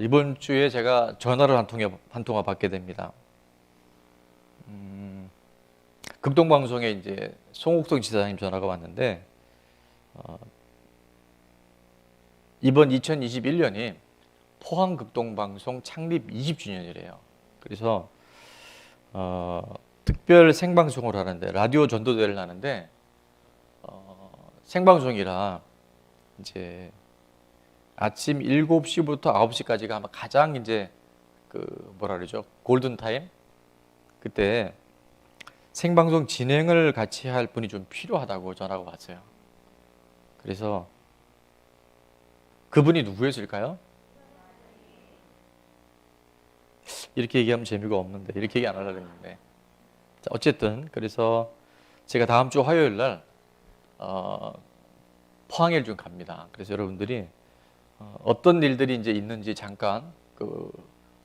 이번 주에 제가 전화를 한 통화 받게 됩니다. 극동방송에 이제 송옥성 지사님 전화가 왔는데, 이번 2021년이 포항극동방송 창립 20주년이래요. 그래서 특별 생방송을 하는데, 라디오 전도대회를 하는데, 생방송이라 이제 아침 7시부터 9시까지가 아마 가장 이제 뭐라 그러죠? 골든 타임? 그때 생방송 진행을 같이 할 분이 좀 필요하다고 전화가 왔어요. 그래서 그분이 누구였을까요? 이렇게 얘기하면 재미가 없는데, 이렇게 얘기 안 하려고 했는데. 자, 어쨌든 그래서 제가 다음 주 화요일 날 포항에 좀 갑니다. 그래서 여러분들이 어떤 일들이 이제 있는지 잠깐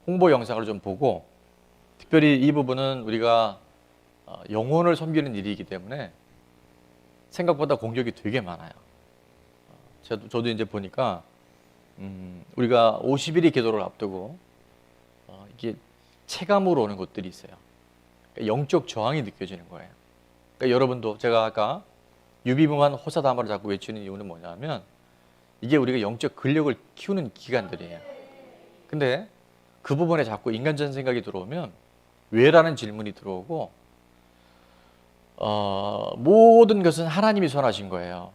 홍보 영상을 좀 보고, 특별히 이 부분은 우리가 영혼을 섬기는 일이기 때문에 생각보다 공격이 되게 많아요. 저도 이제 보니까 우리가 50일의 기도를 앞두고 이게 체감으로 오는 것들이 있어요. 그러니까 영적 저항이 느껴지는 거예요. 그러니까 여러분도, 제가 아까 유비무만 호사다마를 자꾸 외치는 이유는 뭐냐면, 이게 우리가 영적 근력을 키우는 기간들이에요. 근데 그 부분에 자꾸 인간적인 생각이 들어오면 왜라는 질문이 들어오고, 모든 것은 하나님이 선하신 거예요.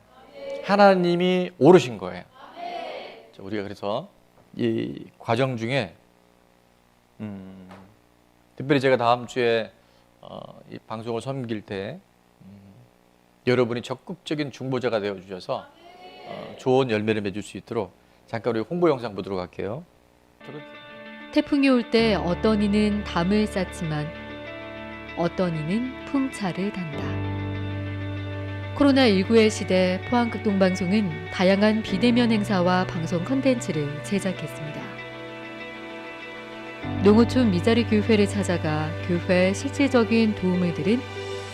하나님이 옳으신 거예요. 우리가 그래서 이 과정 중에 특별히 제가 다음 주에 이 방송을 섬길 때 여러분이 적극적인 중보자가 되어 주셔서 좋은 열매를 맺을 수 있도록 잠깐 우리 홍보 영상 보도록 할게요. 태풍이 올 때 어떤 이는 담을 쌓지만 어떤 이는 풍차를 단다. 코로나19의 시대, 포항극동방송은 다양한 비대면 행사와 방송 콘텐츠를 제작했습니다. 농어촌 미자리 교회를 찾아가 교회에 실질적인 도움을 드린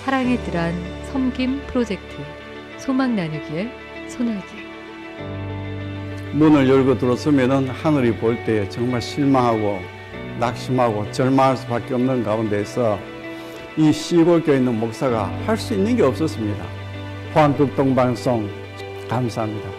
사랑의 뜰안 섬김 프로젝트 소망 나누기의 소나기. 문을 열고 들어서면은 하늘이 볼 때 정말 실망하고 낙심하고 절망할 수밖에 없는 가운데서 이 시골교에 있는 목사가 할 수 있는 게 없었습니다. 포항극동방송 감사합니다.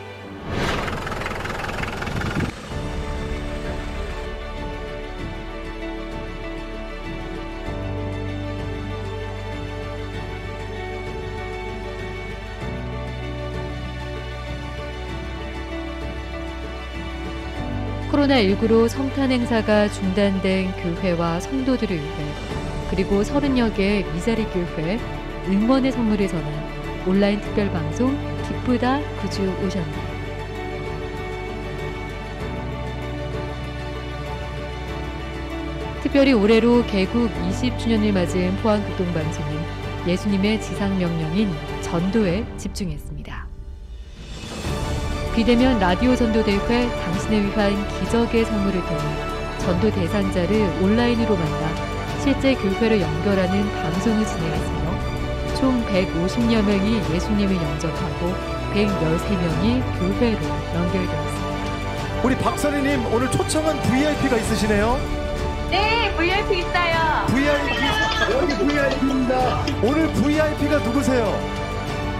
코로나19로 성탄 행사가 중단된 교회와 성도들을 위해, 그리고 30여 개의 미자리 교회 응원의 선물을 전한 온라인 특별 방송 기쁘다 구주 오셨네. 특별히 올해로 개국 20주년을 맞은 포항극동방송은 예수님의 지상명령인 전도에 집중했습니다. 비대면 라디오 전도대회 당신을 위한 기적의 선물을 통해 전도 대상자를 온라인으로 만나 실제 교회를 연결하는 방송을 진행했으며, 총 150여 명이 예수님을 영접하고 113명이 교회로 연결되었습니다. 우리 박선희님, 오늘 초청한 VIP가 있으시네요. 네, VIP 있어요. 여기 VIP입니다. 오늘 VIP가 누구세요?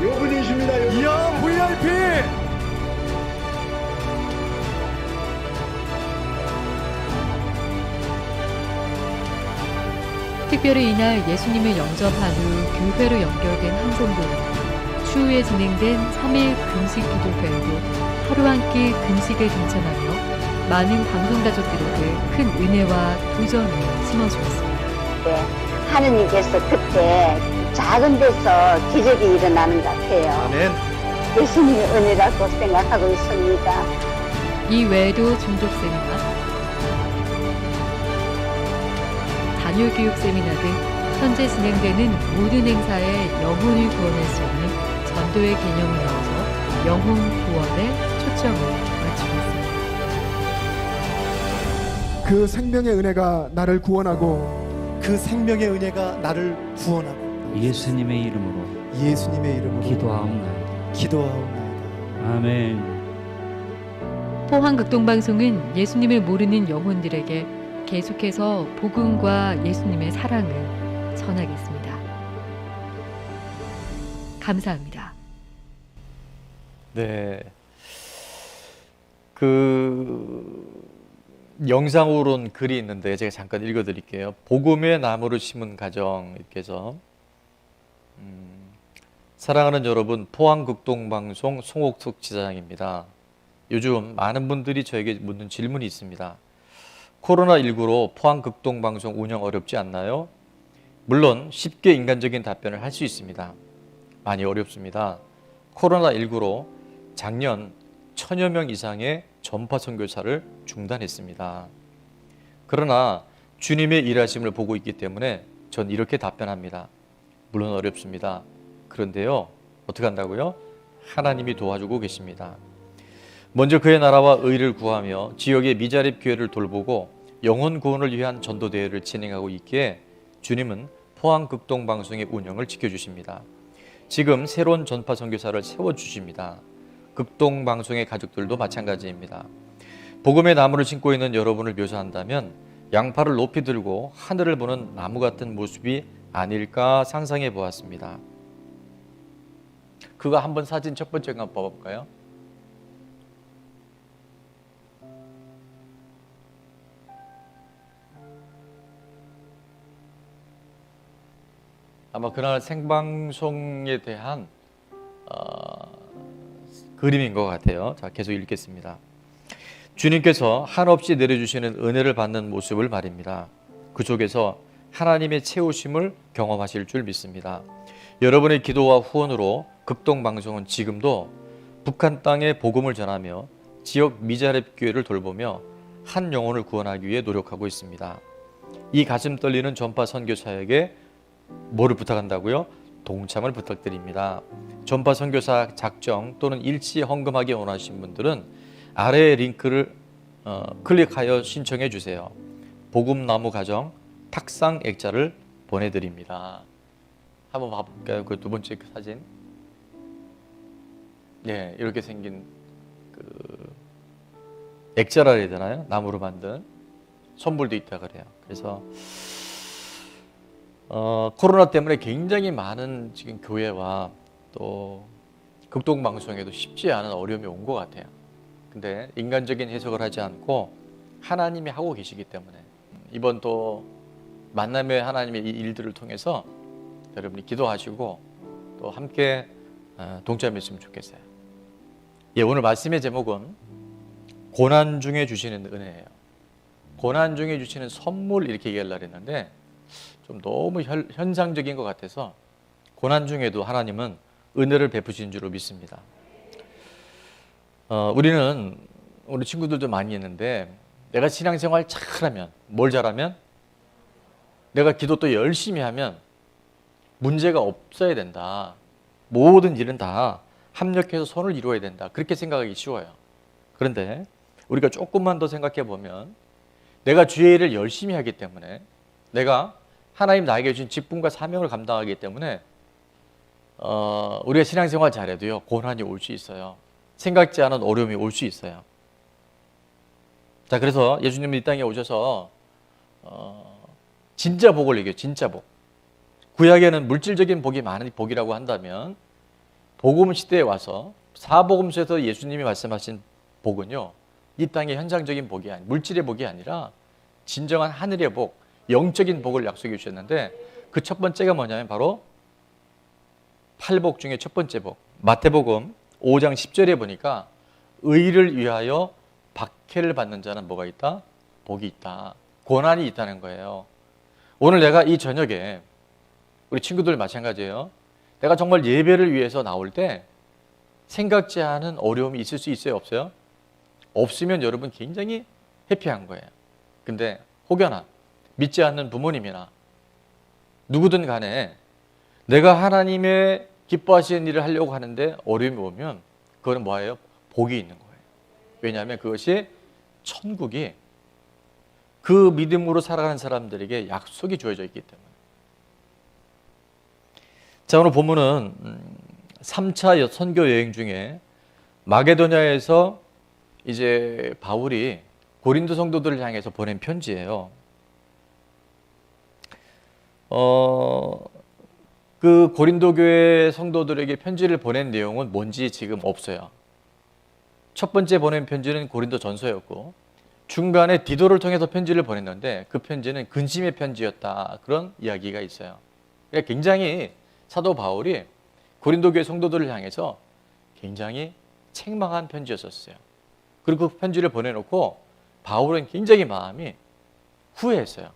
요분이십니다. 이야, VIP! 특별히 이날 예수님을 영접한 후 교회로 연결된 한 성도는 추후에 진행된 3일 금식 기도회에도 하루 한 끼 금식을 동참하며 많은 방송 가족들에게 큰 은혜와 도전을 심어주었습니다. 네, 하느님께서 그때 작은 데서 기적이 일어나는 것 같아요. 아멘. 예수님의 은혜라고 생각하고 있습니다. 이 외에도 중독 세미나, 자녀 교육 세미나 등 현재 진행되는 모든 행사에 영혼을 구원할 수 있는 전도의 개념을 넣어서 영혼 구원에 초점을 맞추고 있습니다. 그 생명의 은혜가 나를 구원하고 그 생명의 은혜가 나를 구원하고 예수님의 이름으로 예수님의 이름으로 기도하옵나이다. 기도하옵나이다. 아멘. 포항극동방송은 예수님을 모르는 영혼들에게 계속해서 복음과 예수님의 사랑을 전하겠습니다. 감사합니다. 네. 영상으로는 글이 있는데 제가 잠깐 읽어드릴게요. 복음의 나무를 심은 가정 이렇게 해서 사랑하는 여러분, 포항극동방송 송옥숙 지사장입니다. 요즘 많은 분들이 저에게 묻는 질문이 있습니다. 코로나19로 포항극동방송 운영 어렵지 않나요? 물론 쉽게 인간적인 답변을 할 수 있습니다. 많이 어렵습니다. 코로나19로 작년 1000여 명 이상의 전파 선교사를 중단했습니다. 그러나 주님의 일하심을 보고 있기 때문에 전 이렇게 답변합니다. 물론 어렵습니다. 그런데요, 어떻게 한다고요? 하나님이 도와주고 계십니다. 먼저 그의 나라와 의를 구하며 지역의 미자립 교회를 돌보고 영혼 구원을 위한 전도 대회를 진행하고 있기에 주님은 포항극동방송의 운영을 지켜주십니다. 지금 새로운 전파 선교사를 세워주십니다. 극동방송의 가족들도 마찬가지입니다. 복음의 나무를 심고 있는 여러분을 묘사한다면 양팔을 높이 들고 하늘을 보는 나무 같은 모습이 아닐까 상상해 보았습니다. 그거 한번 사진 첫 번째 한번 봐볼까요? 아마 그날 생방송에 대한 그림인 것 같아요. 자, 계속 읽겠습니다. 주님께서 한없이 내려주시는 은혜를 받는 모습을 말입니다. 그 속에서 하나님의 채우심을 경험하실 줄 믿습니다. 여러분의 기도와 후원으로 극동방송은 지금도 북한 땅에 복음을 전하며 지역 미자립 교회를 돌보며 한 영혼을 구원하기 위해 노력하고 있습니다. 이 가슴 떨리는 전파 선교사에게 뭐를 부탁한다고요? 동참을 부탁드립니다. 전파 선교사 작정 또는 일치 헌금하기 원하시는 분들은 아래의 링크를 클릭하여 신청해 주세요. 복음나무 가정 탁상 액자를 보내드립니다. 한번 봐볼까요? 그 두 번째 사진. 네, 이렇게 생긴 액자라 해야 되나요? 나무로 만든 선물도 있다 그래요. 그래서 코로나 때문에 굉장히 많은 지금 교회와 또 극동방송에도 쉽지 않은 어려움이 온 것 같아요. 근데 인간적인 해석을 하지 않고 하나님이 하고 계시기 때문에 이번 또 만남의 하나님의 이 일들을 통해서 여러분이 기도하시고 또 함께 동참했으면 좋겠어요. 예, 오늘 말씀의 제목은 고난 중에 주시는 은혜예요. 고난 중에 주시는 선물 이렇게 얘기하려고 했는데 좀 너무 현상적인 것 같아서 고난 중에도 하나님은 은혜를 베푸신 줄로 믿습니다. 우리 친구들도 많이 있는데 내가 신앙생활 잘하면 뭘 잘하면 내가 기도 또 열심히 하면 문제가 없어야 된다. 모든 일은 다 합력해서 선을 이루어야 된다. 그렇게 생각하기 쉬워요. 그런데 우리가 조금만 더 생각해 보면 내가 주의 일을 열심히 하기 때문에 내가 하나님 나에게 주신 직분과 사명을 감당하기 때문에 우리가 신앙생활 잘해도요 고난이 올 수 있어요. 생각지 않은 어려움이 올 수 있어요. 자, 그래서 예수님이 이 땅에 오셔서 진짜 복을 얘기해요. 진짜 복. 구약에는 물질적인 복이 많은 복이라고 한다면 복음 시대에 와서 사복음서에서 예수님이 말씀하신 복은요 이 땅의 현상적인 복이 아니 물질의 복이 아니라 진정한 하늘의 복, 영적인 복을 약속해 주셨는데 그 첫 번째가 뭐냐면 바로 8복 중에 첫 번째 복. 마태복음 5장 10절에 보니까 의를 위하여 박해를 받는 자는 뭐가 있다? 복이 있다. 고난이 있다는 거예요. 오늘 내가 이 저녁에 우리 친구들 마찬가지예요. 내가 정말 예배를 위해서 나올 때 생각지 않은 어려움이 있을 수 있어요? 없어요? 없으면 여러분 굉장히 해피한 거예요. 근데 혹여나 믿지 않는 부모님이나 누구든 간에 내가 하나님의 기뻐하시는 일을 하려고 하는데 어려움이 오면 그거는 뭐예요? 복이 있는 거예요. 왜냐하면 그것이 천국이 그 믿음으로 살아가는 사람들에게 약속이 주어져 있기 때문에. 자, 오늘 본문은 3차 선교 여행 중에 마게도냐에서 이제 바울이 고린도 성도들을 향해서 보낸 편지예요. 그 고린도 교회 성도들에게 편지를 보낸 내용은 뭔지 지금 없어요. 첫 번째 보낸 편지는 고린도 전서였고, 중간에 디도를 통해서 편지를 보냈는데 그 편지는 근심의 편지였다, 그런 이야기가 있어요. 그러니까 굉장히 사도 바울이 고린도 교회 성도들을 향해서 굉장히 책망한 편지였었어요. 그리고 그 편지를 보내놓고 바울은 굉장히 마음이 후회했어요.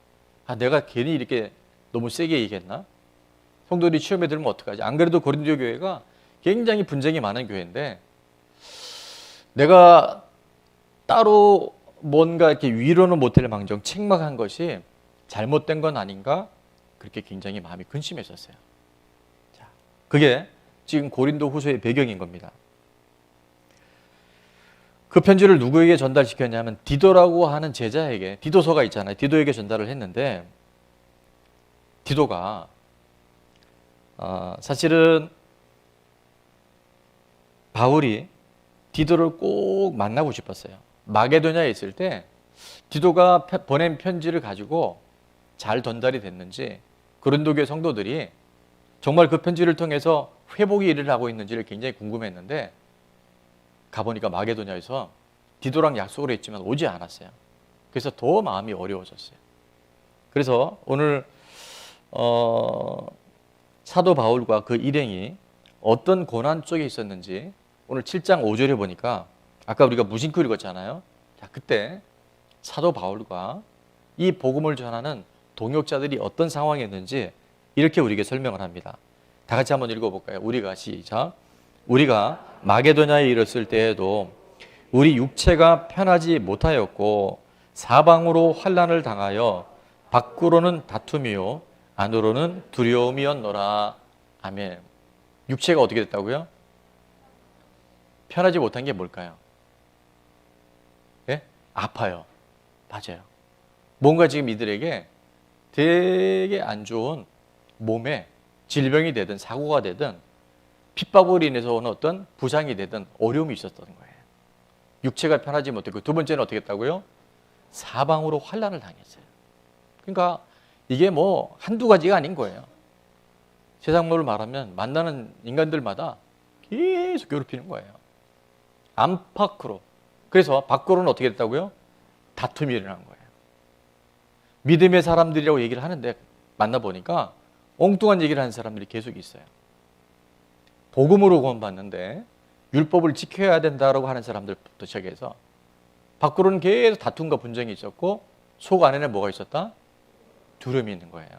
아, 내가 괜히 이렇게 너무 세게 얘기했나? 성도들이 시험에 들면 어떡하지? 안 그래도 고린도 교회가 굉장히 분쟁이 많은 교회인데 내가 따로 뭔가 이렇게 위로는 못할 망정 책망한 것이 잘못된 건 아닌가? 그렇게 굉장히 마음이 근심했었어요. 자, 그게 지금 고린도 후서의 배경인 겁니다. 그 편지를 누구에게 전달시켰냐면 디도라고 하는 제자에게, 디도서가 있잖아요. 디도에게 전달을 했는데 디도가 사실은 바울이 디도를 꼭 만나고 싶었어요. 마게도냐에 있을 때 디도가 보낸 편지를 가지고 잘 전달이 됐는지, 고린도교회 성도들이 정말 그 편지를 통해서 회복이 일어나고 있는지를 굉장히 궁금했는데 가보니까 마게도냐에서 디도랑 약속을 했지만 오지 않았어요. 그래서 더 마음이 어려워졌어요. 그래서 오늘 사도 바울과 그 일행이 어떤 고난 쪽에 있었는지 오늘 7장 5절에 보니까 아까 우리가 무심코 읽었잖아요. 자, 그때 사도 바울과 이 복음을 전하는 동역자들이 어떤 상황이었는지 이렇게 우리에게 설명을 합니다. 다 같이 한번 읽어볼까요? 우리가 시작. 우리가 마게도냐에 이르렀을 때에도 우리 육체가 편하지 못하였고 사방으로 환난을 당하여 밖으로는 다툼이요 안으로는 두려움이었노라. 아멘. 육체가 어떻게 됐다고요? 편하지 못한 게 뭘까요? 예? 아파요. 맞아요. 뭔가 지금 이들에게 되게 안 좋은 몸에 질병이 되든 사고가 되든 핍박으로 인해서 오는 어떤 부상이 되든 어려움이 있었던 거예요. 육체가 편하지 못했고, 두 번째는 어떻게 했다고요? 사방으로 환난을 당했어요. 그러니까 이게 뭐 한두 가지가 아닌 거예요. 세상말로 말하면 만나는 인간들마다 계속 괴롭히는 거예요. 안팎으로. 그래서 밖으로는 어떻게 됐다고요? 다툼이 일어난 거예요. 믿음의 사람들이라고 얘기를 하는데 만나보니까 엉뚱한 얘기를 하는 사람들이 계속 있어요. 복음으로 구원받는데 율법을 지켜야 된다라고 하는 사람들부터 시작해서 밖으로는 계속 다툼과 분쟁이 있었고 속 안에는 뭐가 있었다? 두려움이 있는 거예요.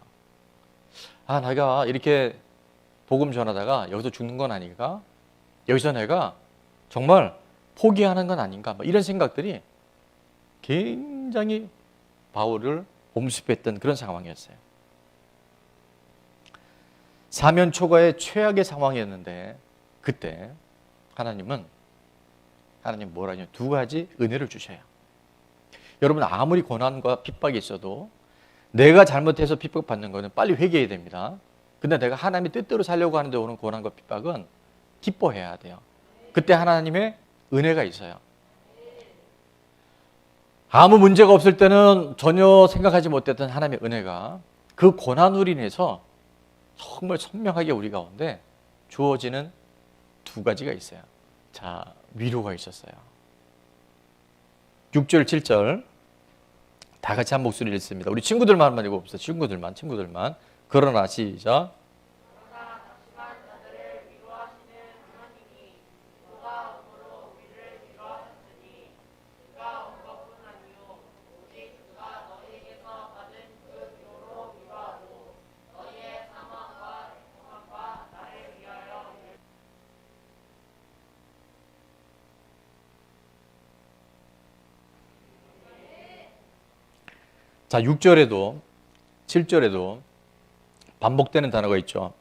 아, 내가 이렇게 복음 전하다가 여기서 죽는 건 아닌가? 여기서 내가 정말 포기하는 건 아닌가? 이런 생각들이 굉장히 바울을 엄습했던 그런 상황이었어요. 사면 초과의 최악의 상황이었는데 그때 하나님 뭐라 하냐면 두 가지 은혜를 주셔요. 여러분, 아무리 고난과 핍박이 있어도 내가 잘못해서 핍박받는 거는 빨리 회개해야 됩니다. 근데 내가 하나님의 뜻대로 살려고 하는데 오는 고난과 핍박은 기뻐해야 돼요. 그때 하나님의 은혜가 있어요. 아무 문제가 없을 때는 전혀 생각하지 못했던 하나님의 은혜가 그 고난으로 인해서 정말 선명하게 우리 가운데 주어지는 두 가지가 있어요. 자, 위로가 있었어요. 6절, 7절 다 같이 한 목소리를 읽습니다. 우리 친구들만 읽어봅시다. 친구들만. 그러나 시작. 자, 6절에도 7절에도 반복되는 단어가 있죠.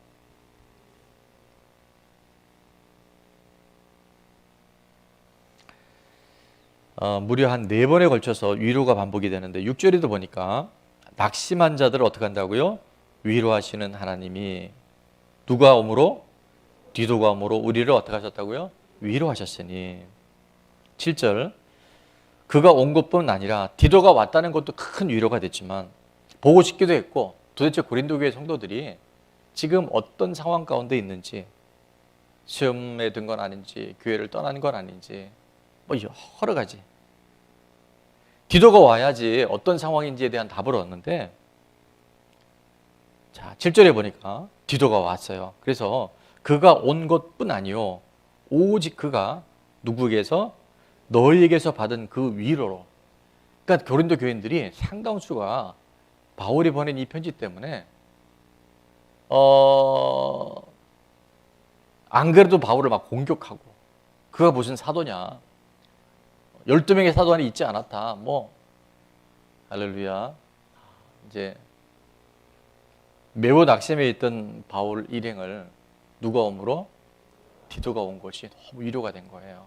무려 한 4번에 걸쳐서 위로가 반복이 되는데 6절에도 보니까 낙심한 자들을 어떻게 한다고요? 위로하시는 하나님이 누가 오므로? 디도가 오므로 우리를 어떻게 하셨다고요? 위로하셨으니. 7절 그가 온 것뿐 아니라 디도가 왔다는 것도 큰 위로가 됐지만 보고 싶기도 했고 도대체 고린도 교회 성도들이 지금 어떤 상황 가운데 있는지, 시험에 든 건 아닌지, 교회를 떠난 건 아닌지, 뭐 여러 가지. 디도가 와야지 어떤 상황인지에 대한 답을 얻는데, 자, 7절에 보니까 디도가 왔어요. 그래서 그가 온 것뿐 아니요, 오직 그가 누구에게서? 너희에게서 받은 그 위로로. 그러니까 고린도 교인들이 상당수가 바울이 보낸 이 편지 때문에 안 그래도 바울을 막 공격하고, 그가 무슨 사도냐, 12명의 사도 안에 있지 않았다, 뭐 할렐루야. 이제 매우 낙심해 있던 바울 일행을 누가 옴으로? 디도가 온 것이 너무 위로가 된 거예요.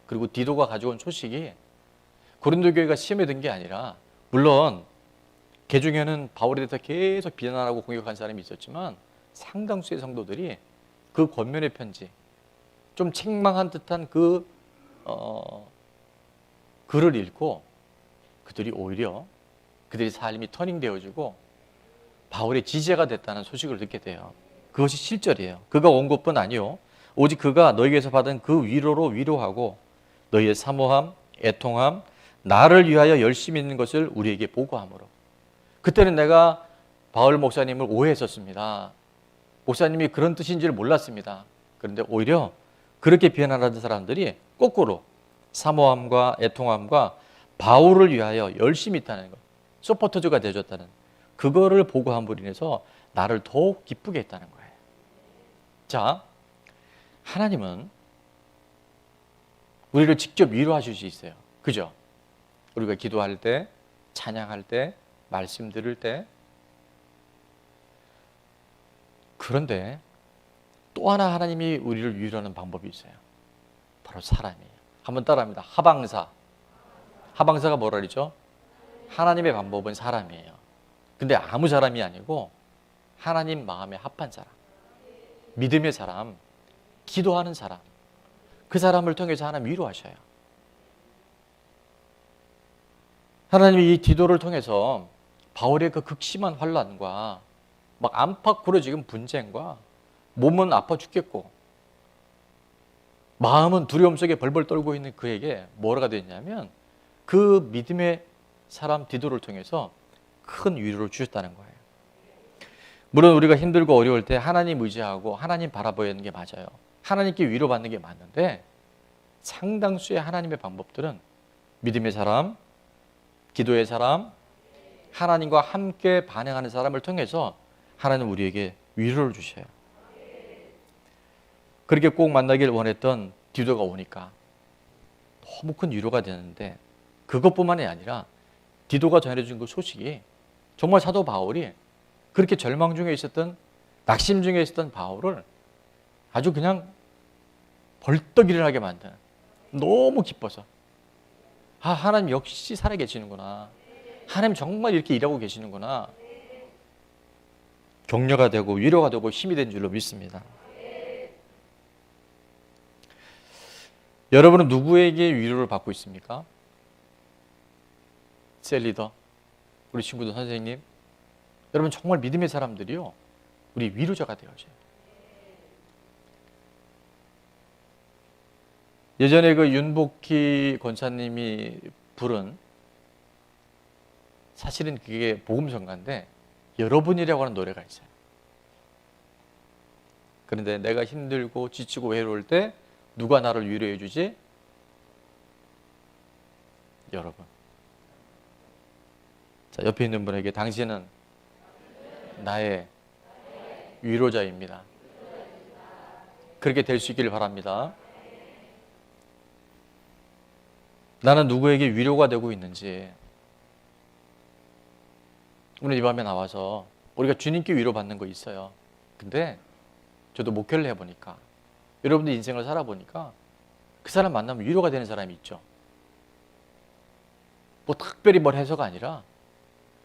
그리고 디도가 가져온 소식이 고린도 교회가 시험에 든 게 아니라, 물론 개 중에는 바울에 대해서 계속 비난하고 공격한 사람이 있었지만 상당수의 성도들이 그 권면의 편지, 좀 책망한 듯한 그 글을 읽고 그들이 오히려 그들의 삶이 터닝되어지고 바울의 지지자가 됐다는 소식을 듣게 돼요. 그것이 실절이에요. 그가 온 것뿐 아니요, 오직 그가 너희에게서 받은 그 위로로 위로하고 너희의 사모함, 애통함, 나를 위하여 열심히 있는 것을 우리에게 보고함으로. 그때는 내가 바울 목사님을 오해했었습니다. 목사님이 그런 뜻인 줄 몰랐습니다. 그런데 오히려 그렇게 비난하던 사람들이 거꾸로 사모함과 애통함과 바울을 위하여 열심히 있다는 것, 서포터즈가 되어줬다는, 그거를 보고함으로 인해서 나를 더욱 기쁘게 했다는 거예요. 자, 하나님은 우리를 직접 위로하실 수 있어요. 그죠? 우리가 기도할 때, 찬양할 때, 말씀 들을 때. 그런데 또 하나 하나님이 우리를 위로하는 방법이 있어요. 바로 사람이에요. 한번 따라합니다. 하방사. 하방사가 뭐라 그러죠? 하나님의 방법은 사람이에요. 근데 아무 사람이 아니고 하나님 마음에 합한 사람, 믿음의 사람, 기도하는 사람, 그 사람을 통해서 하나님 위로하셔요. 하나님이 이 디도를 통해서 바울의 그 극심한 환난과 막 안팎 부러지는 분쟁과 몸은 아파 죽겠고 마음은 두려움 속에 벌벌 떨고 있는 그에게 뭐가 됐냐면 그 믿음의 사람 디도를 통해서 큰 위로를 주셨다는 거예요. 물론 우리가 힘들고 어려울 때 하나님 의지하고 하나님 바라봐야 하는 게 맞아요. 하나님께 위로받는 게 맞는데 상당수의 하나님의 방법들은 믿음의 사람, 기도의 사람, 하나님과 함께 반응하는 사람을 통해서 하나님 우리에게 위로를 주셔요. 그렇게 꼭 만나길 원했던 디도가 오니까 너무 큰 위로가 되는데, 그것뿐만이 아니라 디도가 전해준 그 소식이 정말 사도 바울이 그렇게 절망 중에 있었던, 낙심 중에 있었던 바울을 아주 그냥 벌떡 일어나게 만드는, 너무 기뻐서, 아, 하나님 역시 살아계시는구나, 하나님 정말 이렇게 일하고 계시는구나, 격려가 되고 위로가 되고 힘이 된 줄로 믿습니다. 여러분은 누구에게 위로를 받고 있습니까? 셀리더, 우리 친구들, 선생님, 여러분 정말 믿음의 사람들이요, 우리 위로자가 되어져요. 예전에 그 윤복희 권사님이 부른, 사실은 그게 복음성가인데 여러분이라고 하는 노래가 있어요. 그런데 내가 힘들고 지치고 외로울 때 누가 나를 위로해 주지? 여러분. 자, 옆에 있는 분에게 당신은 나의 위로자입니다. 그렇게 될 수 있기를 바랍니다. 나는 누구에게 위로가 되고 있는지, 오늘 이 밤에 나와서 우리가 주님께 위로받는 거 있어요. 근데 저도 목회를 해보니까, 여러분들 인생을 살아보니까 그 사람 만나면 위로가 되는 사람이 있죠. 뭐 특별히 뭘 해서가 아니라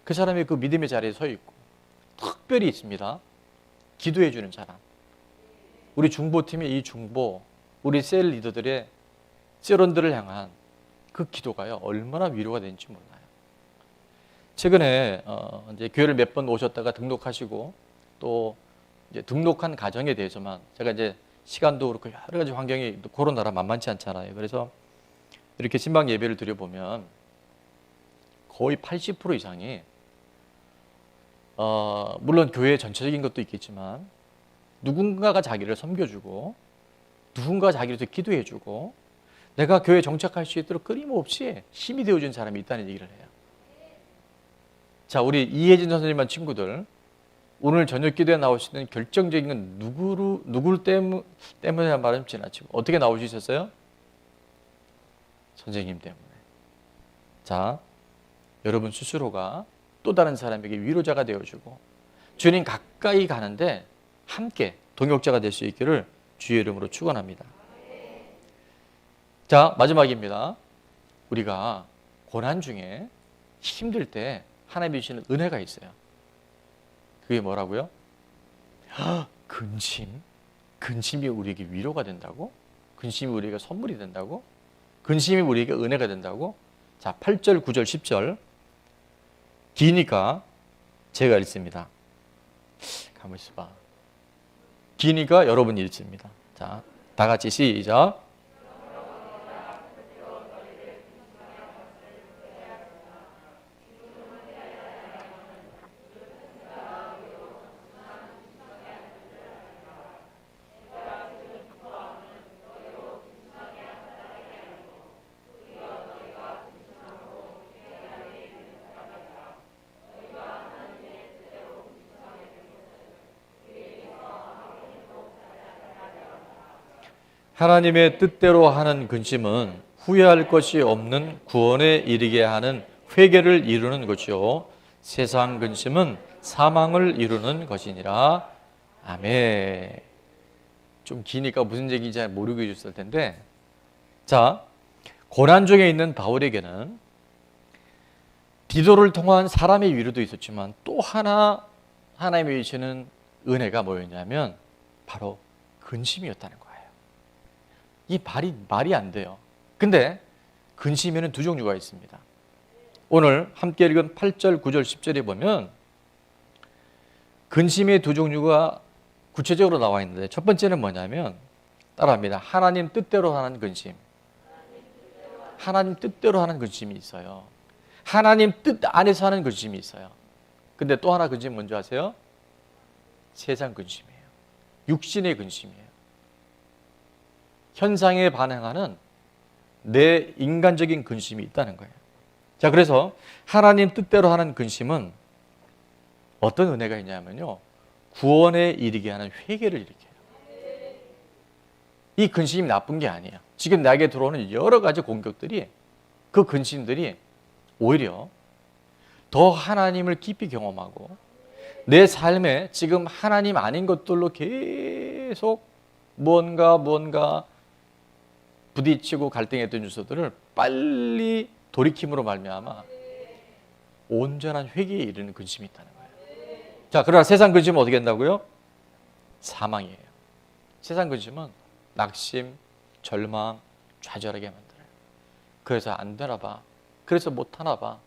그 사람이 그 믿음의 자리에 서 있고 특별히 있습니다. 기도해 주는 사람. 우리 중보팀의 이 중보, 우리 셀 리더들의 셀원들을 향한 그 기도가요 얼마나 위로가 되는지 몰라요. 최근에 이제 교회를 몇 번 오셨다가 등록하시고 또 이제 등록한 가정에 대해서만 제가 이제 시간도 그렇고 여러 가지 환경이 코로나라 만만치 않잖아요. 그래서 이렇게 신방 예배를 드려보면 거의 80% 이상이 물론 교회 전체적인 것도 있겠지만 누군가가 자기를 섬겨주고 누군가가 자기를 위해서 기도해주고 내가 교회에 정착할 수 있도록 끊임없이 힘이 되어준 사람이 있다는 얘기를 해요. 자, 우리 이혜진 선생님한 친구들 오늘 저녁 기도에 나오시는 결정적인 건 누굴 때문에 말은 지나치고 어떻게 나올 수 있었어요? 선생님 때문에. 자, 여러분 스스로가 또 다른 사람에게 위로자가 되어주고 주님 가까이 가는데 함께 동역자가 될 수 있기를 주의 이름으로 축원합니다. 자, 마지막입니다. 우리가 고난 중에 힘들 때 하나님이 주시는 은혜가 있어요. 그게 뭐라고요? 근심. 근심이 우리에게 위로가 된다고? 근심이 우리에게 선물이 된다고? 근심이 우리에게 은혜가 된다고? 자, 8절, 9절, 10절. 기니까 제가 읽습니다. 가만히 있어봐. 기니까 여러분이 읽습니다. 자, 다 같이 시작. 하나님의 뜻대로 하는 근심은 후회할 것이 없는 구원에 이르게 하는 회개를 이루는 것이요 세상 근심은 사망을 이루는 것이니라. 아멘. 좀 기니까 무슨 얘기인지 잘 모르고 계셨을 텐데, 자, 고난 중에 있는 바울에게는 디도를 통한 사람의 위로도 있었지만 또 하나 하나님이 주시는 은혜가 뭐였냐면 바로 근심이었다는 거예요. 이 말이 안 돼요. 근데 근심에는 두 종류가 있습니다. 오늘 함께 읽은 8절, 9절, 10절에 보면 근심의 두 종류가 구체적으로 나와 있는데 첫 번째는 뭐냐면 따라합니다. 하나님 뜻대로 하는 근심. 하나님 뜻대로 하는 근심이 있어요. 하나님 뜻 안에서 하는 근심이 있어요. 근데 또 하나 근심 뭔지 아세요? 세상 근심이에요. 육신의 근심이에요. 현상에 반응하는 내 인간적인 근심이 있다는 거예요. 자, 그래서 하나님 뜻대로 하는 근심은 어떤 은혜가 있냐면요, 구원에 이르게 하는 회개를 일으켜요. 이 근심이 나쁜 게 아니에요. 지금 나에게 들어오는 여러 가지 공격들이, 그 근심들이 오히려 더 하나님을 깊이 경험하고 내 삶에 지금 하나님 아닌 것들로 계속 뭔가 부딪히고 갈등했던 요소들을 빨리 돌이킴으로 말미암아 온전한 회개에 이르는 근심이 있다는 거예요. 자, 그러나 세상 근심은 어떻게 된다고요? 사망이에요. 세상 근심은 낙심, 절망, 좌절하게 만들어요. 그래서 안 되나 봐. 그래서 못 하나 봐.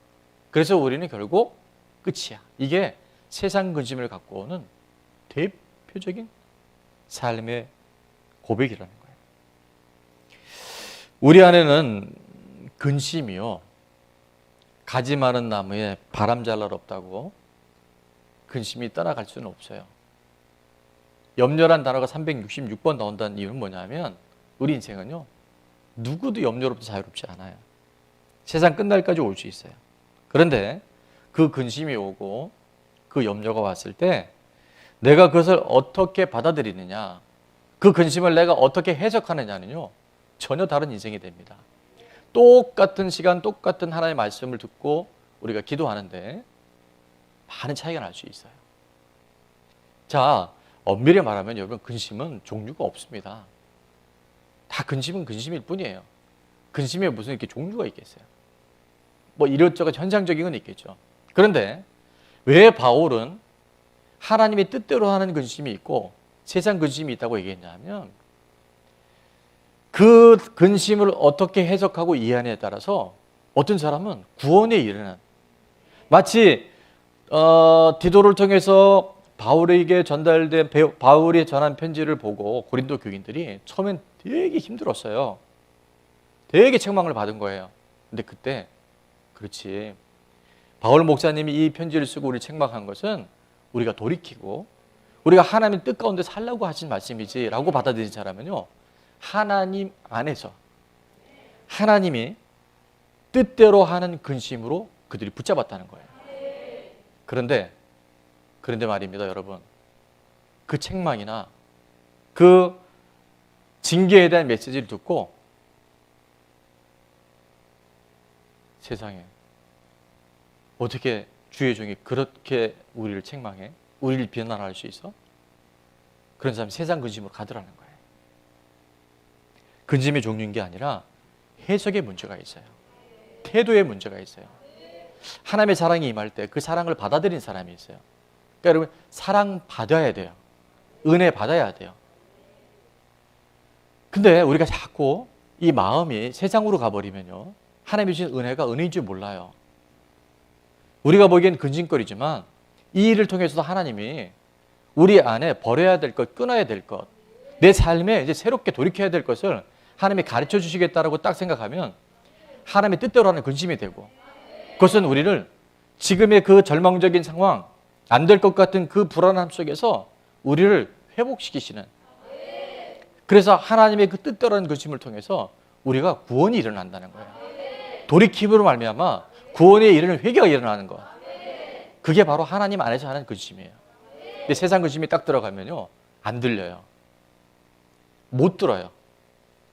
그래서 우리는 결국 끝이야. 이게 세상 근심을 갖고 오는 대표적인 삶의 고백이라는 거예요. 우리 안에는 근심이요, 가지 많은 나무에 바람 잘 날 없다고 근심이 떠나갈 수는 없어요. 염려란 단어가 366번 나온다는 이유는 뭐냐면 우리 인생은요, 누구도 염려로부터 자유롭지 않아요. 세상 끝날까지 올 수 있어요. 그런데 그 근심이 오고 그 염려가 왔을 때 내가 그것을 어떻게 받아들이느냐, 그 근심을 내가 어떻게 해석하느냐는요 전혀 다른 인생이 됩니다. 똑같은 시간, 똑같은 하나님의 말씀을 듣고 우리가 기도하는데 많은 차이가 날 수 있어요. 자, 엄밀히 말하면 여러분, 근심은 종류가 없습니다. 다 근심은 근심일 뿐이에요. 근심에 무슨 이렇게 종류가 있겠어요? 뭐 이것저것 현상적인 건 있겠죠. 그런데 왜 바울은 하나님의 뜻대로 하는 근심이 있고 세상 근심이 있다고 얘기했냐면 그 근심을 어떻게 해석하고 이해하느냐에 따라서 어떤 사람은 구원에 이르는, 마치 디도를 통해서 바울에게 전달된 바울이 전한 편지를 보고 고린도 교인들이 처음엔 되게 힘들었어요. 되게 책망을 받은 거예요. 근데 그때 그렇지, 바울 목사님이 이 편지를 쓰고 우리 책망한 것은 우리가 돌이키고 우리가 하나님의 뜻 가운데 살라고 하신 말씀이지 라고 받아들인 사람은요, 하나님 안에서 하나님이 뜻대로 하는 근심으로 그들이 붙잡았다는 거예요. 그런데 말입니다, 여러분. 그 책망이나 그 징계에 대한 메시지를 듣고 세상에 어떻게 주의 종이 그렇게 우리를 책망해? 우리를 비난할 수 있어? 그런 사람이 세상 근심으로 가더라는 거예요. 근심의 종류인 게 아니라 해석의 문제가 있어요. 태도의 문제가 있어요. 하나님의 사랑이 임할 때 그 사랑을 받아들인 사람이 있어요. 그러니까 여러분, 사랑 받아야 돼요. 은혜 받아야 돼요. 근데 우리가 자꾸 이 마음이 세상으로 가버리면요, 하나님이 주신 은혜가 은혜인 줄 몰라요. 우리가 보기엔 근심거리지만 이 일을 통해서도 하나님이 우리 안에 버려야 될 것, 끊어야 될 것, 내 삶에 이제 새롭게 돌이켜야 될 것을 하나님이 가르쳐 주시겠다라고 딱 생각하면 하나님의 뜻대로 하는 근심이 되고, 그것은 우리를 지금의 그 절망적인 상황, 안 될 것 같은 그 불안함 속에서 우리를 회복시키시는, 그래서 하나님의 그 뜻대로 하는 근심을 통해서 우리가 구원이 일어난다는 거예요. 돌이킴으로 말미암아 구원에 이르는 회개가 일어나는 거. 그게 바로 하나님 안에서 하는 근심이에요. 근데 세상 근심이 딱 들어가면요, 안 들려요. 못 들어요.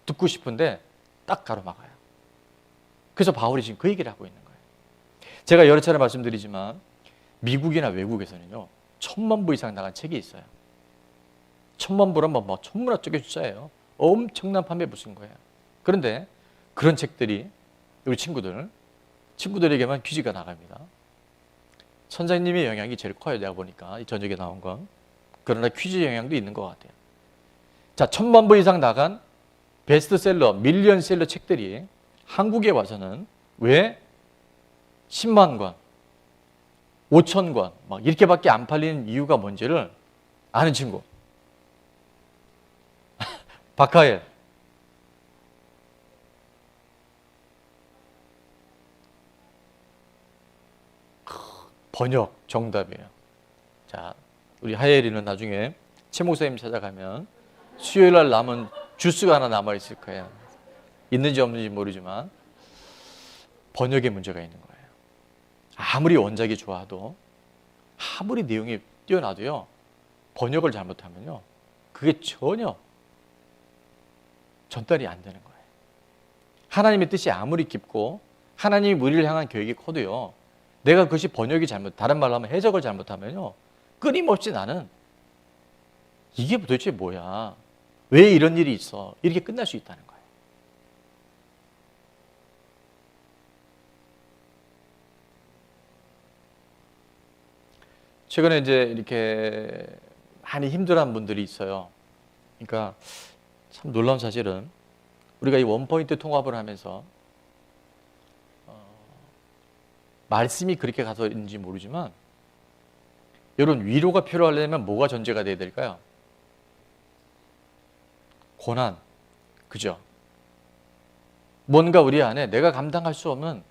듣고 싶은데 딱 가로막아요. 그래서 바울이 지금 그 얘기를 하고 있는 거예요. 제가 여러 차례 말씀드리지만 미국이나 외국에서는요, 1000만 부 이상 나간 책이 있어요. 1000만 부란 뭐 천문학 쪽의 숫자예요. 엄청난 판매 부수인 거예요. 그런데 그런 책들이 우리 친구들에게만 퀴즈가 나갑니다. 선생님의 영향이 제일 커요, 내가 보니까 이 저녁에 나온 건. 그러나 퀴즈 영향도 있는 것 같아요. 자, 1000만 부 이상 나간 베스트셀러, 밀리언셀러 책들이 한국에 와서는 왜 10만 권, 5천 권 막 이렇게밖에 안 팔리는 이유가 뭔지를 아는 친구. 박하엘. 번역 정답이에요. 자, 우리 하엘이는 나중에 최 목사님 찾아가면 수요일 날 남은 주스가 하나 남아 있을 거예요. 있는지 없는지 모르지만 번역에 문제가 있는 거예요. 아무리 원작이 좋아도, 아무리 내용이 뛰어나도요, 번역을 잘못하면요, 그게 전혀 전달이 안 되는 거예요. 하나님의 뜻이 아무리 깊고 하나님이 우리를 향한 계획이 커도요, 내가 그것이 번역이 다른 말로 하면 해석을 잘못하면요, 끊임없이 나는 이게 도대체 뭐야, 왜 이런 일이 있어, 이렇게 끝날 수 있다는 거예요. 최근에 이제 이렇게 많이 힘들어하는 분들이 있어요. 그러니까 참 놀라운 사실은 우리가 이 원포인트 통합을 하면서 말씀이 그렇게 가서인지 모르지만, 이런 위로가 필요하려면 뭐가 전제가 돼야 될까요? 고난, 그죠? 뭔가 우리 안에 내가 감당할 수 없는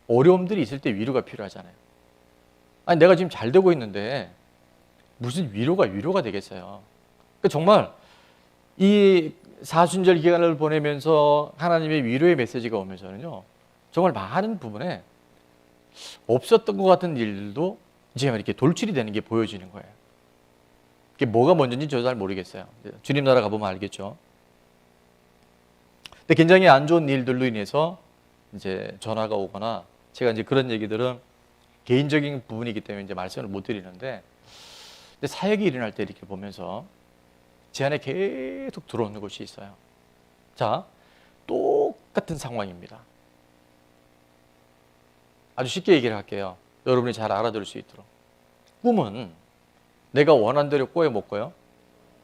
어려움들이 있을 때 위로가 필요하잖아요. 아니, 내가 지금 잘 되고 있는데 무슨 위로가 되겠어요. 그러니까 정말 이 사순절 기간을 보내면서 하나님의 위로의 메시지가 오면서는요, 정말 많은 부분에 없었던 것 같은 일들도 이제 이렇게 돌출이 되는 게 보여지는 거예요. 이게 뭐가 먼저인지 저도 잘 모르겠어요. 주님 나라 가보면 알겠죠. 근데 굉장히 안 좋은 일들로 인해서 이제 전화가 오거나, 제가 이제 그런 얘기들은 개인적인 부분이기 때문에 이제 말씀을 못 드리는데, 근데 사역이 일어날 때 이렇게 보면서 제 안에 계속 들어오는 것이 있어요. 자, 똑같은 상황입니다. 아주 쉽게 얘기를 할게요. 여러분이 잘 알아들을 수 있도록. 꿈은 내가 원한 대로 꿔요, 못 꿔요?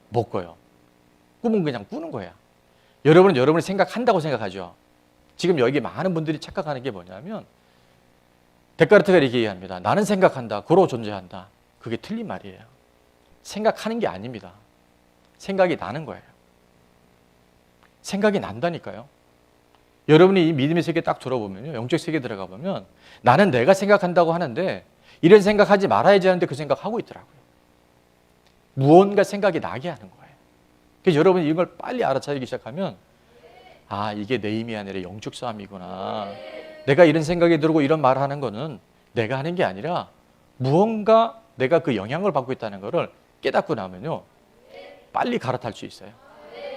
못 꿔요. 꿈은 그냥 꾸는 거야. 여러분은 여러분이 생각한다고 생각하죠. 지금 여기 많은 분들이 착각하는 게 뭐냐면 데카르트가 이렇게 얘기합니다. 나는 생각한다. 고로 존재한다. 그게 틀린 말이에요. 생각하는 게 아닙니다. 생각이 나는 거예요. 생각이 난다니까요. 여러분이 이 믿음의 세계 딱 들어보면요. 영적 세계 들어가 보면 나는 내가 생각한다고 하는데 이런 생각하지 말아야지 하는데 그 생각하고 있더라고요. 무언가 생각이 나게 하는 거예요. 그래서 여러분이 이걸 빨리 알아차리기 시작하면 아, 이게 내 힘이 아니라 영적 싸움이구나. 내가 이런 생각이 들고 이런 말을 하는 거는 내가 하는 게 아니라 무언가 내가 그 영향을 받고 있다는 것을 깨닫고 나면요. 빨리 갈아탈 수 있어요.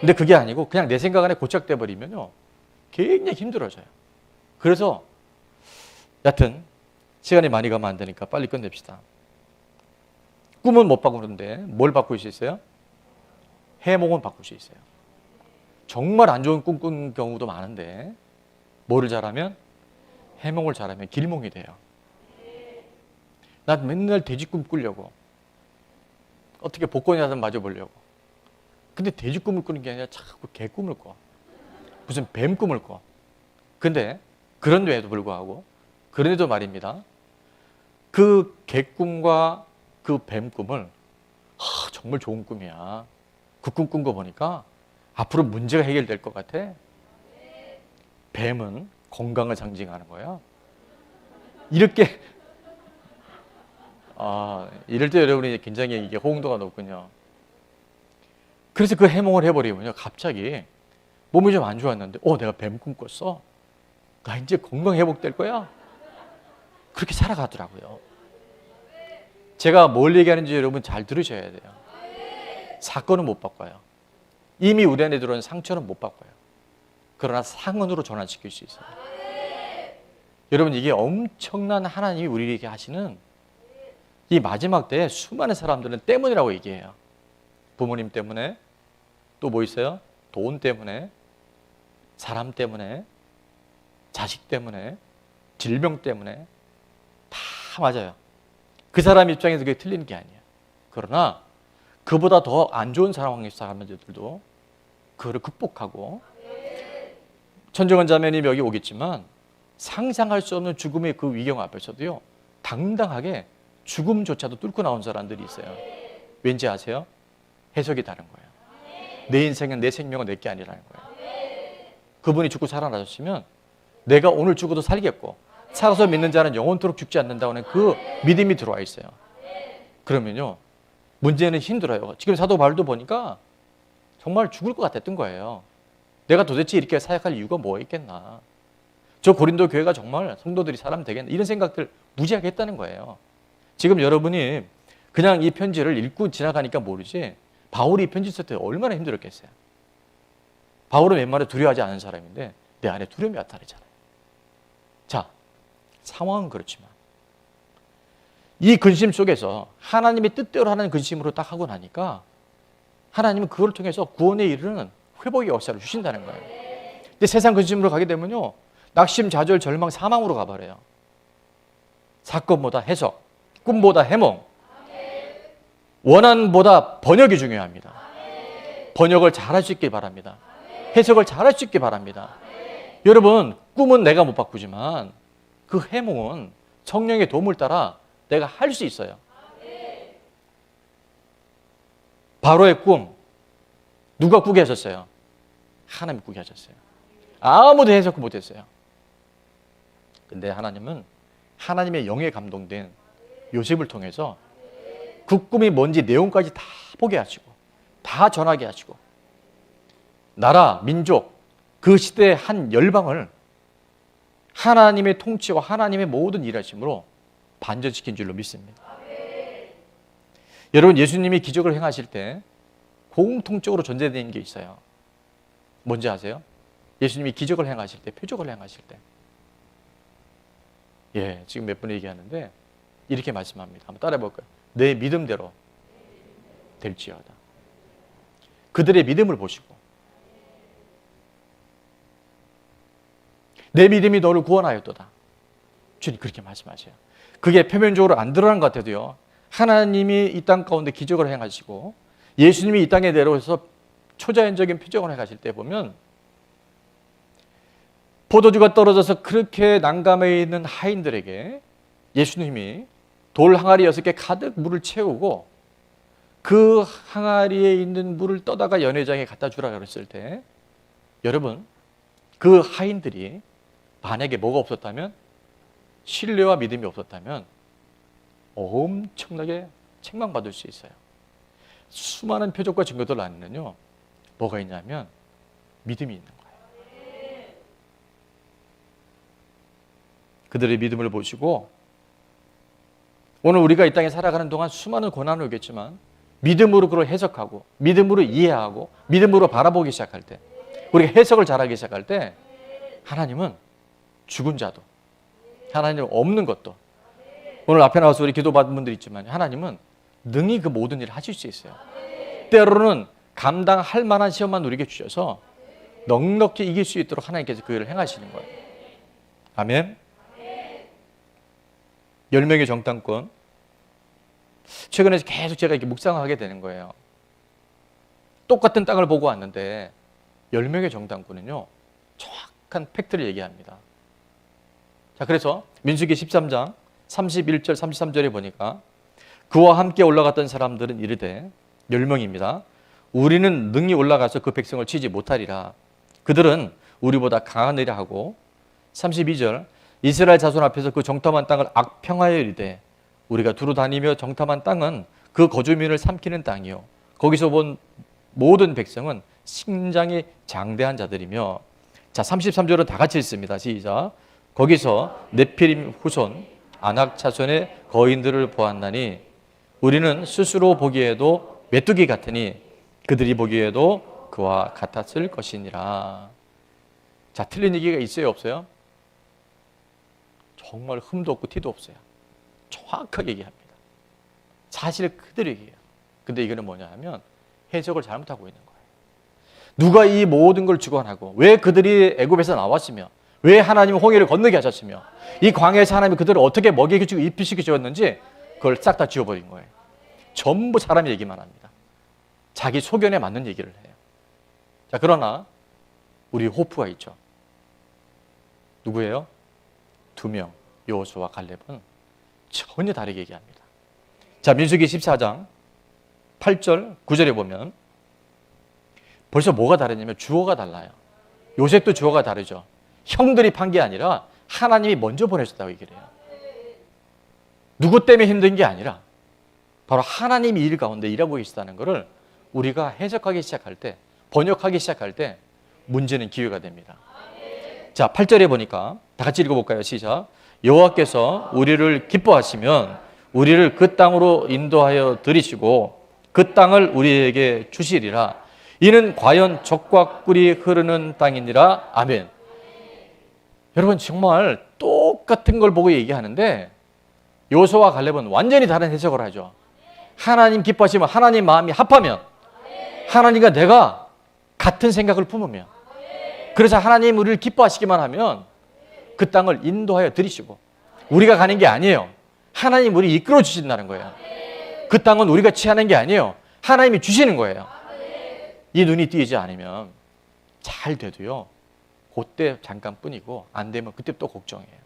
근데 그게 아니고 그냥 내 생각 안에 고착돼 버리면요. 굉장히 힘들어져요. 그래서 여튼 시간이 많이 가면 안 되니까 빨리 끝냅시다. 꿈은 못 바꾸는데 뭘 바꿀 수 있어요? 해몽은 바꿀 수 있어요. 정말 안 좋은 꿈 꾸는 경우도 많은데 뭐를 잘하면? 해몽을 잘하면 길몽이 돼요. 난 맨날 돼지 꿈 꾸려고 어떻게 복권이라도 맞아보려고. 근데 돼지 꿈을 꾸는 게 아니라 자꾸 개 꿈을 꿔. 무슨 뱀 꿈을 꿔. 근데 그런데도 불구하고 그런데도 말입니다. 그 개 꿈과 그 뱀 꿈을 정말 좋은 꿈이야. 그 꿈 꾼 거 보니까 앞으로 문제가 해결될 것 같아. 뱀은 건강을 상징하는 거야. 이렇게 이럴 때 여러분이 굉장히 이게 호응도가 높군요. 그래서 그 해몽을 해버리면요. 갑자기 몸이 좀 안 좋았는데 내가 뱀 꿈 꿨어. 나 이제 건강 회복될 거야. 그렇게 살아가더라고요. 제가 뭘 얘기하는지 여러분 잘 들으셔야 돼요. 사건은 못 바꿔요. 이미 우리 안에 들어온 상처는 못 바꿔요. 그러나 상흔으로 전환시킬 수 있어요. 여러분 이게 엄청난 하나님이 우리에게 하시는 이 마지막 때에 수많은 사람들은 때문이라고 얘기해요. 부모님 때문에, 또 뭐 있어요? 돈 때문에, 사람 때문에, 자식 때문에, 질병 때문에 다 맞아요. 그 사람 입장에서 그게 틀린 게 아니에요. 그러나 그보다 더 안 좋은 상황의 사람들도 그거를 극복하고 천정원 자매님 여기 오겠지만 상상할 수 없는 죽음의 그 위경 앞에서도요. 당당하게 죽음조차도 뚫고 나온 사람들이 있어요. 왠지 아세요? 해석이 다른 거예요. 내 인생은 내 생명은 내게 아니라는 거예요. 그분이 죽고 살아나셨으면 내가 오늘 죽어도 살겠고 살아서 믿는 자는 영원토록 죽지 않는다는 그 믿음이 들어와 있어요. 그러면요. 문제는 힘들어요. 지금 사도 바울도 보니까 정말 죽을 것 같았던 거예요. 내가 도대체 이렇게 사역할 이유가 뭐 있겠나. 저 고린도 교회가 정말 성도들이 사람 되겠나. 이런 생각들 무지하게 했다는 거예요. 지금 여러분이 그냥 이 편지를 읽고 지나가니까 모르지 바울이 이 편지 쓸 때 얼마나 힘들었겠어요. 바울은 웬만하면 두려워하지 않은 사람인데 내 안에 두려움이 나타나잖아요. 자, 상황은 그렇지만 이 근심 속에서 하나님의 뜻대로 하는 근심으로 딱 하고 나니까 하나님은 그걸 통해서 구원에 이르는 회복의 역사를 주신다는 거예요. 근데 세상 근심으로 가게 되면요. 낙심, 좌절, 절망, 사망으로 가버려요. 사건보다 해석, 꿈보다 해몽, 원한보다 번역이 중요합니다. 번역을 잘할 수 있길 바랍니다. 해석을 잘할 수 있길 바랍니다. 여러분, 꿈은 내가 못 바꾸지만 그 해몽은 성령의 도움을 따라 내가 할 수 있어요. 바로의 꿈 누가 꾸게 하셨어요? 하나님이 꾸게 하셨어요. 아무도 해석 못했어요. 근데 하나님은 하나님의 영에 감동된 요셉을 통해서 그 꿈이 뭔지 내용까지 다 보게 하시고 다 전하게 하시고 나라, 민족, 그 시대의 한 열방을 하나님의 통치와 하나님의 모든 일하심으로 반전시킨 줄로 믿습니다. 여러분 예수님이 기적을 행하실 때 공통적으로 존재되는 게 있어요. 뭔지 아세요? 예수님이 기적을 행하실 때, 표적을 행하실 때 지금 몇 번 얘기하는데 이렇게 말씀합니다. 한번 따라해 볼까요? 내 믿음대로 될지어다. 그들의 믿음을 보시고 내 믿음이 너를 구원하였도다. 주님 그렇게 말씀하세요. 그게 표면적으로 안 드러난 것 같아도요. 하나님이 이 땅 가운데 기적을 행하시고 예수님이 이 땅에 내려오셔서 초자연적인 표적을 행하실 때 보면 포도주가 떨어져서 그렇게 난감해 있는 하인들에게 예수님이 돌 항아리 6개 가득 물을 채우고 그 항아리에 있는 물을 떠다가 연회장에 갖다 주라 그랬을 때, 여러분, 그 하인들이 만약에 뭐가 없었다면, 신뢰와 믿음이 없었다면 엄청나게 책망받을 수 있어요. 수많은 표적과 증거들 안에는요, 뭐가 있냐면 믿음이 있는 거예요. 그들의 믿음을 보시고, 오늘 우리가 이 땅에 살아가는 동안 수많은 고난을 오겠지만 믿음으로 그걸 해석하고 믿음으로 이해하고 믿음으로 바라보기 시작할 때, 우리가 해석을 잘하기 시작할 때, 하나님은 죽은 자도, 하나님 없는 것도, 오늘 앞에 나와서 우리 기도받은 분들 있지만 하나님은 능히 그 모든 일을 하실 수 있어요. 때로는 감당할 만한 시험만 우리에게 주셔서 넉넉히 이길 수 있도록 하나님께서 그 일을 행하시는 거예요. 아멘. 10명의 정탐꾼, 최근에 계속 제가 이렇게 묵상하게 되는 거예요. 똑같은 땅을 보고 왔는데 10명의 정탐꾼은요, 정확한 팩트를 얘기합니다. 자, 그래서 민수기 13장 31절 33절에 보니까 그와 함께 올라갔던 사람들은 이르되 10명입니다. 우리는 능히 올라가서 그 백성을 치지 못하리라. 그들은 우리보다 강하니라 하고, 32절 이스라엘 자손 앞에서 그 정탐한 땅을 악평하여 이르되 우리가 두루 다니며 정탐한 땅은 그 거주민을 삼키는 땅이요 거기서 본 모든 백성은 신장이 장대한 자들이며. 자, 33절은 다 같이 읽습니다. 시작. 거기서 네피림 후손 아낙 자손의 거인들을 보았나니 우리는 스스로 보기에도 메뚜기 같으니 그들이 보기에도 그와 같았을 것이니라. 자, 틀린 얘기가 있어요, 없어요? 정말 흠도 없고 티도 없어요. 정확하게 얘기합니다. 사실을 그대로 얘기해요. 근데 이거는 뭐냐 하면 해석을 잘못하고 있는 거예요. 누가 이 모든 걸 주관하고, 왜 그들이 애굽에서 나왔으며, 왜 하나님은 홍해를 건너게 하셨으며, 이 광야에서 하나님이 그들을 어떻게 먹이시고 입히시고 주었는지 그걸 싹 다 지워버린 거예요. 전부 사람 얘기만 합니다. 자기 소견에 맞는 얘기를 해요. 자, 그러나 우리 호프가 있죠. 누구예요? 2명, 여호수아와 갈렙은 전혀 다르게 얘기합니다. 자, 민수기 14장 8절 9절에 보면 벌써 뭐가 다르냐면 주어가 달라요. 요셉도 주어가 다르죠. 형들이 판 게 아니라 하나님이 먼저 보내셨다고 얘기를 해요. 누구 때문에 힘든 게 아니라 바로 하나님이 일 가운데 일하고 계시다는 것을 우리가 해석하기 시작할 때, 번역하기 시작할 때 문제는 기회가 됩니다. 자, 8절에 보니까 다 같이 읽어볼까요? 시작. 여호와께서 우리를 기뻐하시면 우리를 그 땅으로 인도하여 들이시고 그 땅을 우리에게 주시리라. 이는 과연 젖과 꿀이 흐르는 땅이니라. 아멘. 여러분, 정말 똑같은 걸 보고 얘기하는데 여호수아와 갈렙은 완전히 다른 해석을 하죠. 하나님 기뻐하시면, 하나님 마음이 합하면, 하나님과 내가 같은 생각을 품으면, 그래서 하나님 우리를 기뻐하시기만 하면 그 땅을 인도하여 들이시고, 우리가 가는 게 아니에요. 하나님 우리 이끌어 주신다는 거예요. 그 땅은 우리가 취하는 게 아니에요. 하나님이 주시는 거예요. 이 눈이 띄지 않으면 잘 돼도요, 그때 잠깐뿐이고 안 되면 그때 또 걱정해요.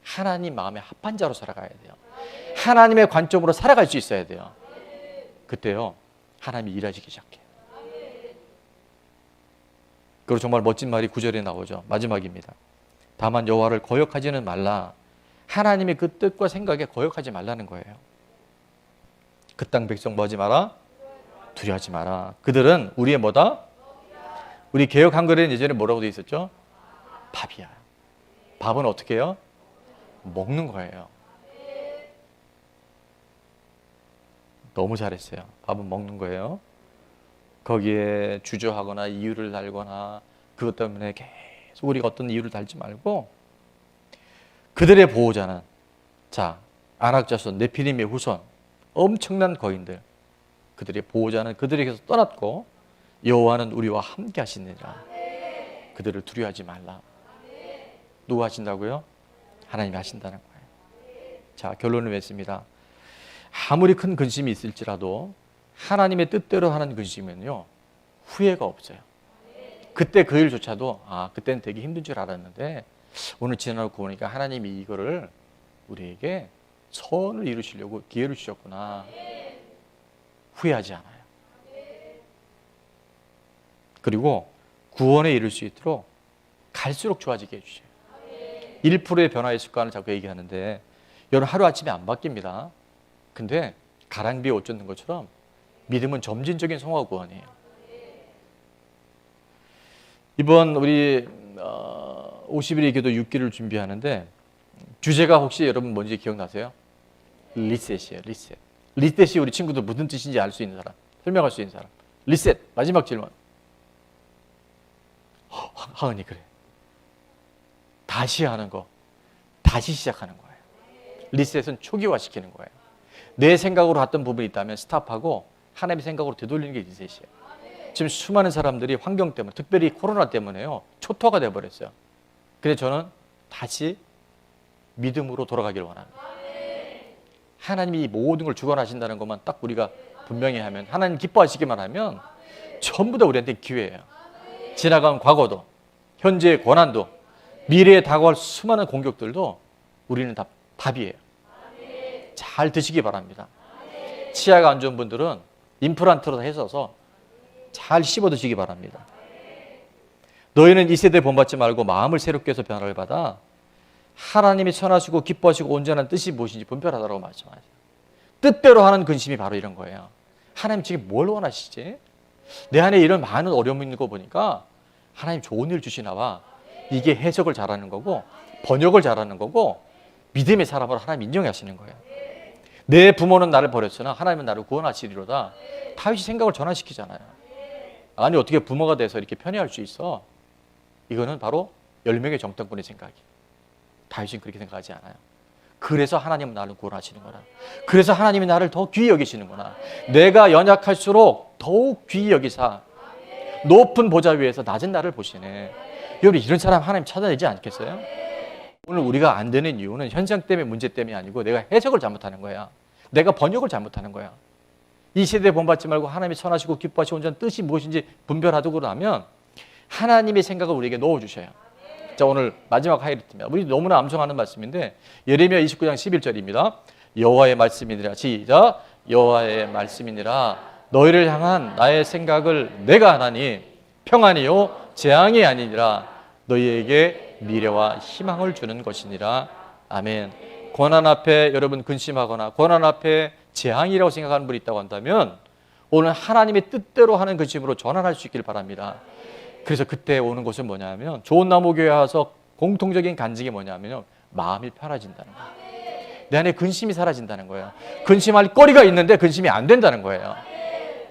하나님 마음에 합한 자로 살아가야 돼요. 하나님의 관점으로 살아갈 수 있어야 돼요. 그때요, 하나님이 일하시기 시작해요. 그리고 정말 멋진 말이 9절에 나오죠. 마지막입니다. 다만 여호와를 거역하지는 말라. 하나님의 그 뜻과 생각에 거역하지 말라는 거예요. 그 땅 백성 뭐하지 마라? 두려워하지 마라. 그들은 우리의 뭐다? 우리 개역 한글에는 예전에 뭐라고 되어 있었죠? 밥이야. 밥은 어떻게 해요? 먹는 거예요. 너무 잘했어요. 밥은 먹는 거예요. 거기에 주저하거나 이유를 달거나 그것 때문에 계속 우리가 어떤 이유를 달지 말고, 그들의 보호자는, 자, 아낙 자손 네피림의 후손, 엄청난 거인들, 그들의 보호자는 그들에게서 떠났고 여호와는 우리와 함께 하시느니라. 그들을 두려워하지 말라. 누가 하신다고요? 하나님이 하신다는 거예요. 자, 결론을 맺습니다. 아무리 큰 근심이 있을지라도 하나님의 뜻대로 하는 근심은요, 후회가 없어요. 그때 그 일조차도 그때는 되게 힘든 줄 알았는데 오늘 지나고 보니까 하나님이 이거를 우리에게 선을 이루시려고 기회를 주셨구나. 후회하지 않아요. 그리고 구원에 이를 수 있도록 갈수록 좋아지게 해주셔요. 1%의 변화의 습관을 자꾸 얘기하는데 여러분 하루아침에 안 바뀝니다. 근데 가랑비에 옷 젖는 것처럼 믿음은 점진적인 성화 구원이에요. 이번 우리 50일의 기도 6기를 준비하는데 주제가 혹시 여러분 뭔지 기억나세요? 리셋이에요. 리셋. 리셋이 우리 친구들 무슨 뜻인지 알 수 있는 사람, 설명할 수 있는 사람. 리셋. 마지막 질문. 하은이 그래. 다시 하는 거. 다시 시작하는 거예요. 리셋은 초기화시키는 거예요. 내 생각으로 했던 부분이 있다면 스탑하고 하나님의 생각으로 되돌리는 게 리셋이에요. 지금 수많은 사람들이 환경 때문에, 특별히 코로나 때문에요, 초토화가 돼버렸어요. 근데 저는 다시 믿음으로 돌아가기를 원합니다. 하나님이 모든 걸 주관하신다는 것만 딱 우리가 분명히 하면, 하나님 기뻐하시기만 하면 전부 다 우리한테 기회예요. 지나간 과거도, 현재의 고난도, 미래에 다가올 수많은 공격들도 우리는 다 답이에요. 잘 드시기 바랍니다. 치아가 안 좋은 분들은 임플란트로 해서서 잘 씹어 드시기 바랍니다. 너희는 이 세대에 본받지 말고 마음을 새롭게 해서 변화를 받아 하나님이 선하시고 기뻐하시고 온전한 뜻이 무엇인지 분별하라고 말씀하세요. 뜻대로 하는 근심이 바로 이런 거예요. 하나님 지금 뭘 원하시지? 내 안에 이런 많은 어려움이 있는 거 보니까 하나님 좋은 일 주시나 봐. 이게 해석을 잘하는 거고 번역을 잘하는 거고 믿음의 사람으로 하나님 인정하시는 거예요. 내 부모는 나를 버렸으나 하나님은 나를 구원하시리로다. 다윗이 생각을 전환시키잖아요. 아니 어떻게 부모가 돼서 이렇게 편애할 수 있어? 이거는 바로 10명의 정탐꾼의 생각이에요. 다윗은 그렇게 생각하지 않아요. 그래서 하나님은 나를 구원하시는구나. 그래서 하나님이 나를 더 귀히 여기시는구나. 내가 연약할수록 더욱 귀히 여기사 높은 보좌 위에서 낮은 나를 보시네. 여러분 이런 사람 하나님 찾아내지 않겠어요? 오늘 우리가 안 되는 이유는 현상 때문에 문제 때문이 아니고 내가 해석을 잘못하는 거야. 내가 번역을 잘못하는 거야. 이 세대에 본받지 말고 하나님이 선하시고 기뻐하시고 온전한 뜻이 무엇인지 분별하고 나면 하나님의 생각을 우리에게 넣어주셔요. 자, 오늘 마지막 하이라이트입니다. 우리 너무나 암송하는 말씀인데 예레미야 29장 11절입니다. 여호와의 말씀이니라. 시작. 여호와의 말씀이니라. 너희를 향한 나의 생각을 내가 하나니 평안이요 재앙이 아니니라. 너희에게 미래와 희망을 주는 것이니라. 아멘. 고난 앞에 여러분 근심하거나 고난 앞에 재앙이라고 생각하는 분이 있다고 한다면 오늘 하나님의 뜻대로 하는 근심으로 전환할 수 있길 바랍니다. 그래서 그때 오는 것은 뭐냐면 좋은 나무 교회 와서 공통적인 간증이 뭐냐면요, 마음이 편해진다는 거예요. 내 안에 근심이 사라진다는 거예요. 근심할 거리가 있는데 근심이 안 된다는 거예요.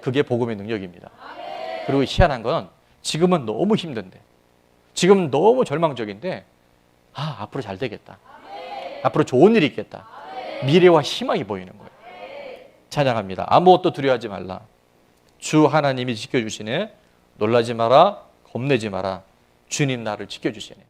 그게 복음의 능력입니다. 그리고 희한한 건 지금은 너무 힘든데, 지금 너무 절망적인데 앞으로 잘 되겠다. 앞으로 좋은 일이 있겠다. 미래와 희망이 보이는 거예요. 찬양합니다. 아무것도 두려워하지 말라. 주 하나님이 지켜주시네. 놀라지 마라. 겁내지 마라. 주님 나를 지켜주시네.